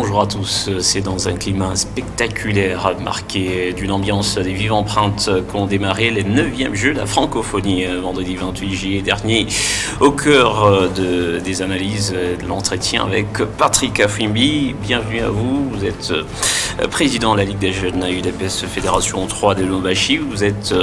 bonjour à tous. C'est dans un climat spectaculaire marqué d'une ambiance des vives empreintes qu'ont démarré les 9e Jeux de la francophonie vendredi 28 juillet dernier. Au cœur des analyses de l'entretien avec Patrick Afimbi. Bienvenue à vous. Vous êtes président de la Ligue des jeunes à UDPS Fédération 3 de Lubumbashi. Vous êtes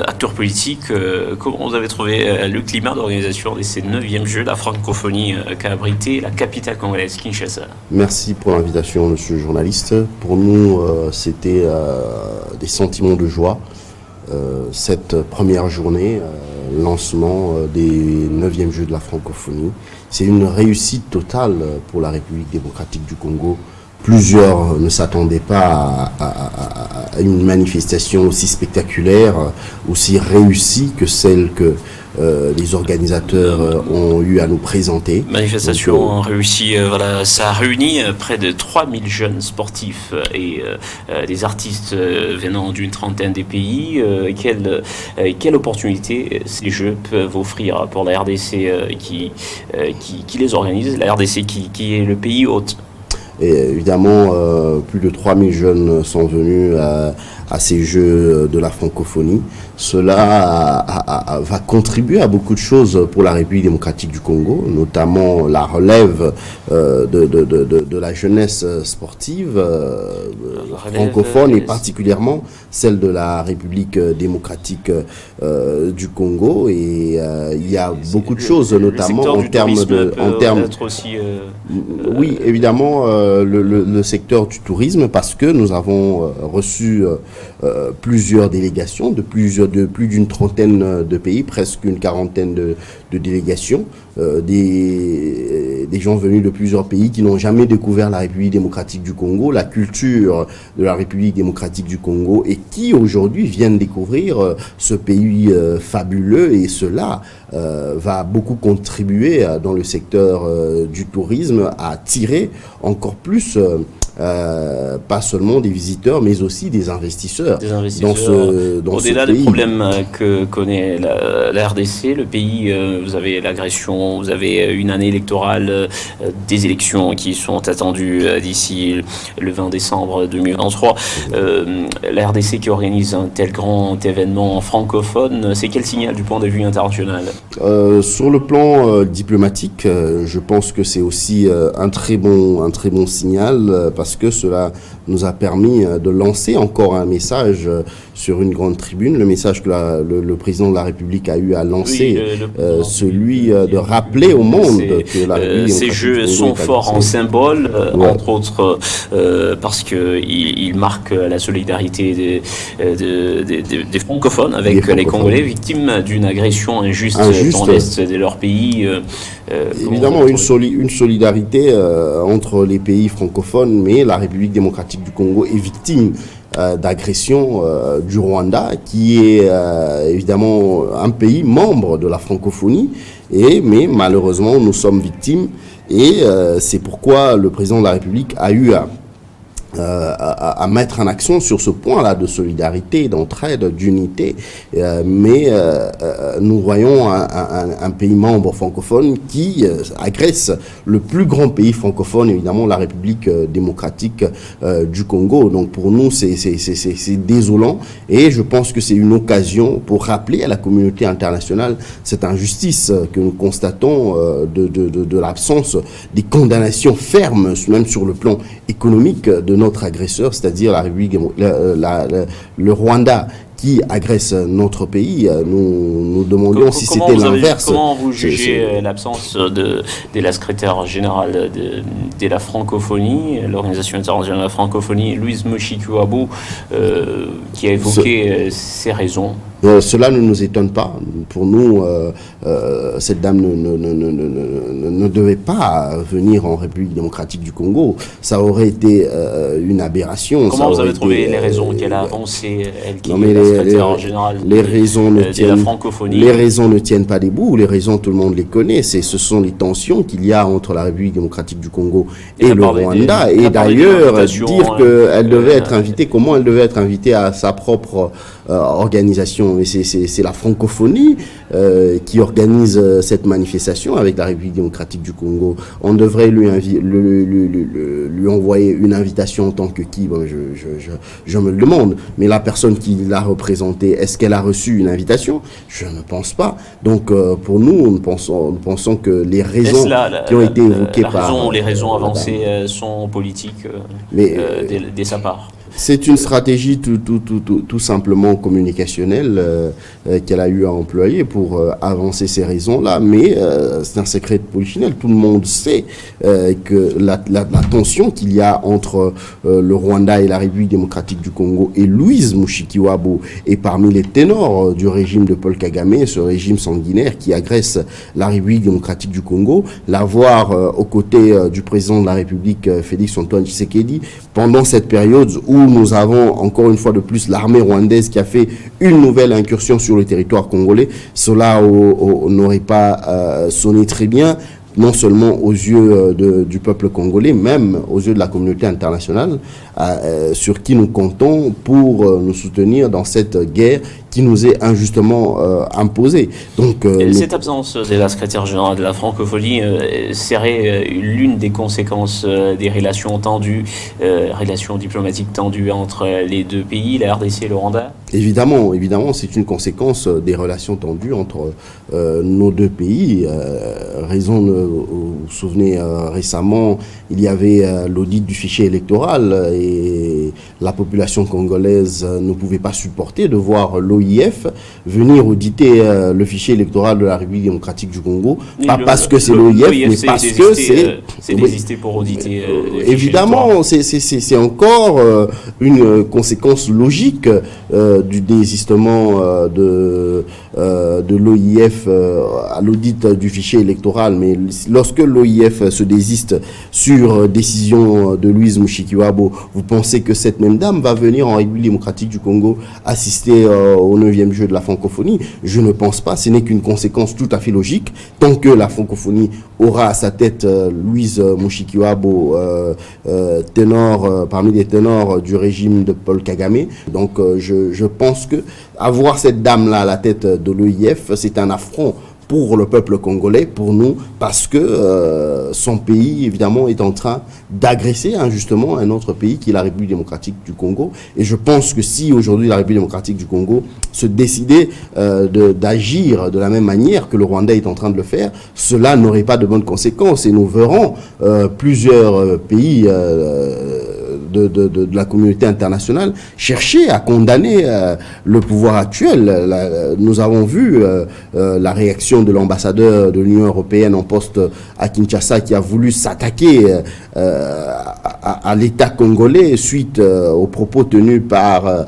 acteur politique. Comment vous avez trouvé le climat d'organisation de ces 9e Jeux de la francophonie qu'a abrité la capitale congolaise, Kinshasa? Merci pour l'invitation, monsieur le journaliste. Pour nous, c'était des sentiments de joie. Cette première journée, lancement des 9e Jeux de la francophonie, c'est une réussite totale pour la République démocratique du Congo. Plusieurs ne s'attendaient pas à une manifestation aussi spectaculaire, aussi réussie que celle que les organisateurs ont eu à nous présenter. Manifestation réussie, voilà, ça a réuni près de 3000 jeunes sportifs et des artistes venant d'une trentaine de pays. Quelle opportunité ces Jeux peuvent offrir pour la RDC qui les organise, la RDC qui est le pays hôte? Et évidemment, plus de 3000 jeunes sont venus à ces Jeux de la francophonie. Cela va contribuer à beaucoup de choses pour la République démocratique du Congo, notamment la relève de la jeunesse sportive francophone et particulièrement celle de la République démocratique du Congo. Et il y a beaucoup de choses, notamment en termes oui, évidemment, le secteur du tourisme, parce que nous avons reçu plusieurs délégations de plus d'une trentaine de pays, presque une quarantaine de délégations, des gens venus de plusieurs pays qui n'ont jamais découvert la République démocratique du Congo, la culture de la République démocratique du Congo, et qui aujourd'hui viennent découvrir ce pays fabuleux, et cela va beaucoup contribuer dans le secteur du tourisme à attirer encore plus pas seulement des visiteurs, mais aussi des investisseurs. Au-delà des problèmes que connaît la RDC, le pays, vous avez l'agression, vous avez une année électorale, des élections qui sont attendues d'ici le 20 décembre 2023. La RDC qui organise un tel grand événement francophone, c'est quel signal du point de vue international? Sur le plan diplomatique, je pense que c'est aussi un très bon signal, parce que cela nous a permis de lancer encore un message sur une grande tribune, le message que le président de la République a eu à lancer, celui de rappeler au monde que la République ces jeux sont forts en symbole, entre autres parce qu'ils marquent la solidarité des francophones avec les Congolais victimes d'une agression injuste dans l'est de leur pays. Évidemment, une solidarité entre les pays francophones, mais la République démocratique du Congo est victime d'agression du Rwanda, qui est évidemment un pays membre de la francophonie, mais malheureusement nous sommes victimes, et c'est pourquoi le président de la République a eu à mettre en action sur ce point-là de solidarité, d'entraide, d'unité, mais nous voyons un pays membre francophone qui agresse le plus grand pays francophone, évidemment la République démocratique du Congo. Donc pour nous c'est désolant, et je pense que c'est une occasion pour rappeler à la communauté internationale cette injustice que nous constatons de l'absence des condamnations fermes, même sur le plan économique, de notre agresseur, c'est-à-dire la République, le Rwanda, qui agresse notre pays. Nous demandions si c'était l'inverse. Comment vous jugez l'absence de la secrétaire générale de la francophonie, l'Organisation internationale de la francophonie, Louise Mushikiwabo, qui a évoqué ces raisons? Cela ne nous étonne pas. Pour nous, cette dame ne devait pas venir en République démocratique du Congo. Ça aurait été une aberration. Comment vous avez trouvé les raisons qu'elle a avancées, elle qui est la secrétaire général les raisons de la francophonie. Les raisons ne tiennent pas debout. Les raisons, tout le monde les connaît. Ce sont les tensions qu'il y a entre la République démocratique du Congo et le Rwanda. Et d'ailleurs, dire qu'elle devait être invitée, comment elle devait être invitée à sa propre organisation. Mais c'est la francophonie qui organise cette manifestation avec la République démocratique du Congo. On devrait lui envoyer une invitation en tant que qui, bon, je me le demande. Mais la personne qui l'a représentée, est-ce qu'elle a reçu une invitation? Je ne pense pas. Donc pour nous, nous pensons que les raisons qui ont été évoquées les raisons avancées sont politiques dès sa part. C'est une stratégie tout simplement communicationnelle qu'elle a eu à employer pour avancer ces raisons-là. Mais c'est un secret de polichinelle. Tout le monde sait que la tension qu'il y a entre le Rwanda et la République démocratique du Congo et Louise Mushikiwabo est parmi les ténors du régime de Paul Kagame, ce régime sanguinaire qui agresse la République démocratique du Congo. L'avoir aux côtés du président de la République, Félix Antoine Tshisekedi, pendant cette période où nous avons encore une fois de plus l'armée rwandaise qui a fait une nouvelle incursion sur le territoire congolais. Cela n'aurait pas sonné très bien, non seulement aux yeux du peuple congolais, même aux yeux de la communauté internationale, sur qui nous comptons pour nous soutenir dans cette guerre qui nous est injustement imposée. Donc, cette absence de la secrétaire générale de la francophonie serait l'une des conséquences des relations tendues, relations diplomatiques tendues entre les deux pays, la RDC et le Rwanda? Évidemment, c'est une conséquence des relations tendues entre nos deux pays. Vous vous souvenez, récemment, il y avait l'audit du fichier électoral et la population congolaise ne pouvait pas supporter de voir l'OIF venir auditer le fichier électoral de la République démocratique du Congo. Pas parce que c'est l'OIF, mais parce que c'est... C'est désisté pour auditer. Évidemment, c'est encore une conséquence logique du désistement de l'OIF à l'audit du fichier électoral. Mais lorsque l'OIF se désiste sur décision de Louise Mushikiwabo, vous pensez que cette même dame va venir en République démocratique du Congo assister au 9e jeu de la francophonie? Je ne pense pas. Ce n'est qu'une conséquence tout à fait logique. Tant que la francophonie aura à sa tête Louise Mushikiwabo, parmi les ténors du régime de Paul Kagame. Donc je pense que avoir cette dame-là à la tête de l'OIF, c'est un affront pour le peuple congolais, pour nous, parce que son pays, évidemment, est en train d'agresser injustement un autre pays qui est la République démocratique du Congo. Et je pense que si aujourd'hui la République démocratique du Congo se décidait d'agir de la même manière que le Rwanda est en train de le faire, cela n'aurait pas de bonnes conséquences. Et nous verrons plusieurs pays de la communauté internationale chercher à condamner le pouvoir actuel. Nous avons vu la réaction de l'ambassadeur de l'Union européenne en poste à Kinshasa qui a voulu s'attaquer à l'État congolais suite aux propos tenus par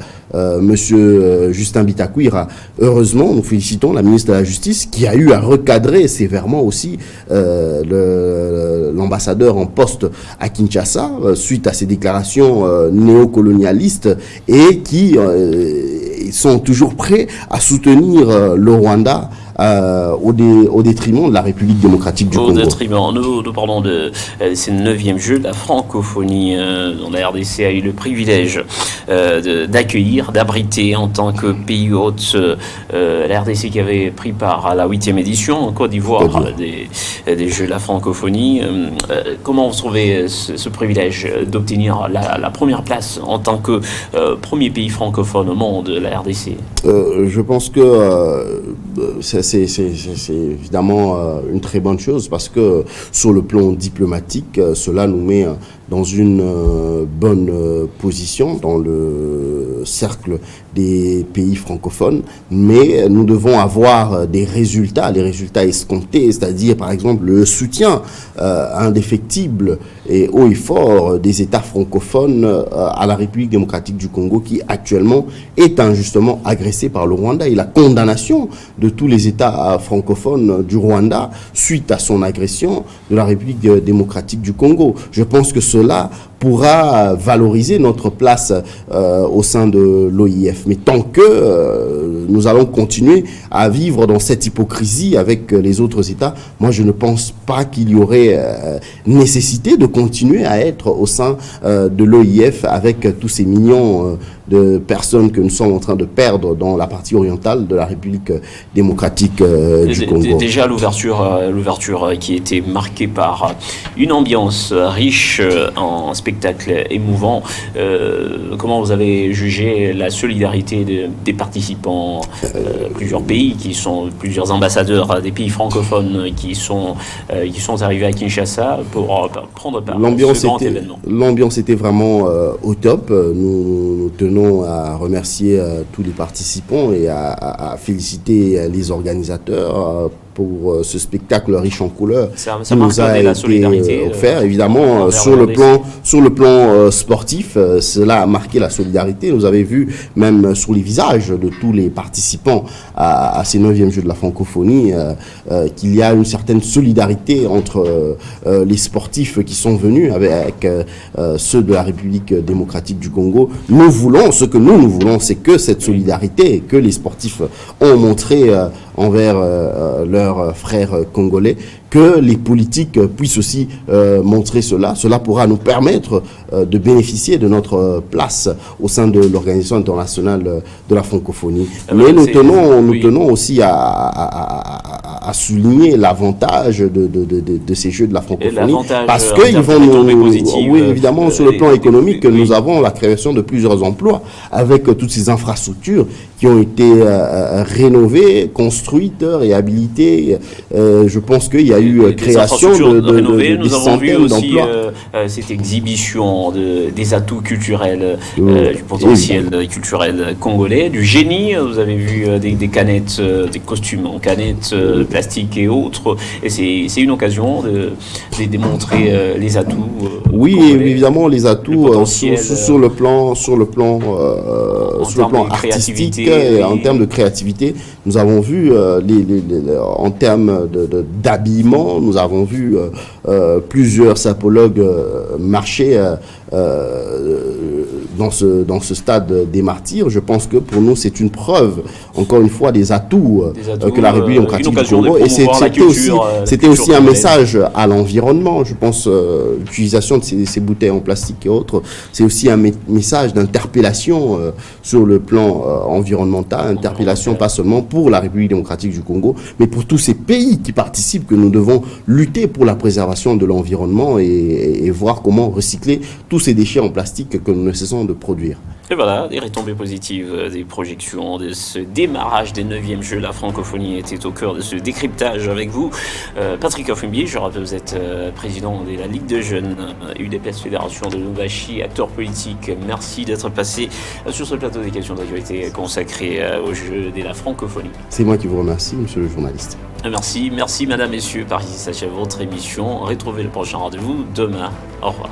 Monsieur Justin Bitakwira. Heureusement, nous félicitons la ministre de la Justice qui a eu à recadrer sévèrement aussi l'ambassadeur en poste à Kinshasa suite à ses déclarations néocolonialistes et qui sont toujours prêts à soutenir le Rwanda au détriment de la République démocratique du Congo. Au détriment, nous parlons de ces 9e jeux de la francophonie dont la RDC a eu le privilège d'accueillir, d'abriter en tant que pays hôte la RDC qui avait pris part à la 8e édition en Côte d'Ivoire des jeux de la francophonie. Comment vous trouvez ce privilège d'obtenir la première place en tant que premier pays francophone au monde, la RDC? Je pense que c'est évidemment une très bonne chose parce que sur le plan diplomatique, cela nous met dans une bonne position dans le cercle des pays francophones, mais nous devons avoir des résultats, les résultats escomptés, c'est-à-dire par exemple le soutien indéfectible et haut et fort des États francophones à la République démocratique du Congo qui actuellement est injustement agressée par le Rwanda et la condamnation de tous les États francophones du Rwanda suite à son agression de la République démocratique du Congo. Je pense que cela pourra valoriser notre place au sein de l'OIF. Mais tant que nous allons continuer à vivre dans cette hypocrisie avec les autres États, moi je ne pense pas qu'il y aurait nécessité de continuer à être au sein de l'OIF avec tous ces millions de personnes que nous sommes en train de perdre dans la partie orientale de la République démocratique du Congo. Déjà l'ouverture qui était marquée par une ambiance riche en spectacles émouvants. Comment vous avez jugé la solidarité des participants, plusieurs pays plusieurs ambassadeurs des pays francophones qui sont arrivés à Kinshasa pour prendre part à ce grand événement. L'ambiance était vraiment au top. Nous tenons à remercier tous les participants et à féliciter les organisateurs pour ce spectacle riche en couleurs qui nous a été offert. Évidemment, sur le plan sportif, cela a marqué la solidarité. Vous avez vu même sur les visages de tous les participants à ces 9e Jeux de la francophonie qu'il y a une certaine solidarité entre les sportifs qui sont venus avec ceux de la République démocratique du Congo. Ce que nous voulons, c'est que cette solidarité que les sportifs ont montré envers leurs frères congolais, que les politiques puissent aussi montrer cela. Cela pourra nous permettre de bénéficier de notre place au sein de l'Organisation internationale de la francophonie. Mais nous tenons aussi à souligner l'avantage de ces Jeux de la francophonie, parce qu'ils vont oui, évidemment, sur le plan économique, nous avons la création de plusieurs emplois avec toutes ces infrastructures qui ont été rénovées, construites, réhabilitées. Je pense qu'il y a eu création de centaines d'emplois. Cette exhibition des atouts culturels, du potentiel culturel congolais, du génie. Vous avez vu des canettes, des costumes en canettes, plastique et autres. Et c'est une occasion de démontrer les atouts. Oui, évidemment, les atouts sur le plan artistique et en termes de créativité. Nous avons vu en termes d'habillement, nous avons vu plusieurs sapologues marcher dans ce stade des martyrs. Je pense que pour nous, c'est une preuve, encore une fois, des atouts que la République démocratique du Congo. Et c'était aussi un message à l'environnement. Je pense l'utilisation de ces bouteilles en plastique et autres, c'est aussi un message d'interpellation sur le plan environnemental, interpellation pas seulement pour la République démocratique du Congo, mais pour tous ces pays qui participent, que nous devons lutter pour la préservation de l'environnement et voir comment recycler tous ces déchets en plastique que nous ne cessons de produire. Et voilà, des retombées positives, des projections de ce démarrage des 9e Jeux. La francophonie était au cœur de ce décryptage avec vous. Patrick Ofumbi, je rappelle, vous êtes président de la Ligue de jeunes UDPS Fédération de Lubumbashi, acteur politique. Merci d'être passé sur ce plateau des questions d'actualité consacré aux Jeux de la francophonie. C'est moi qui vous remercie, monsieur le journaliste. Merci, madame, messieurs. Par ici s'achève votre émission. Retrouvez le prochain rendez-vous demain. Au revoir.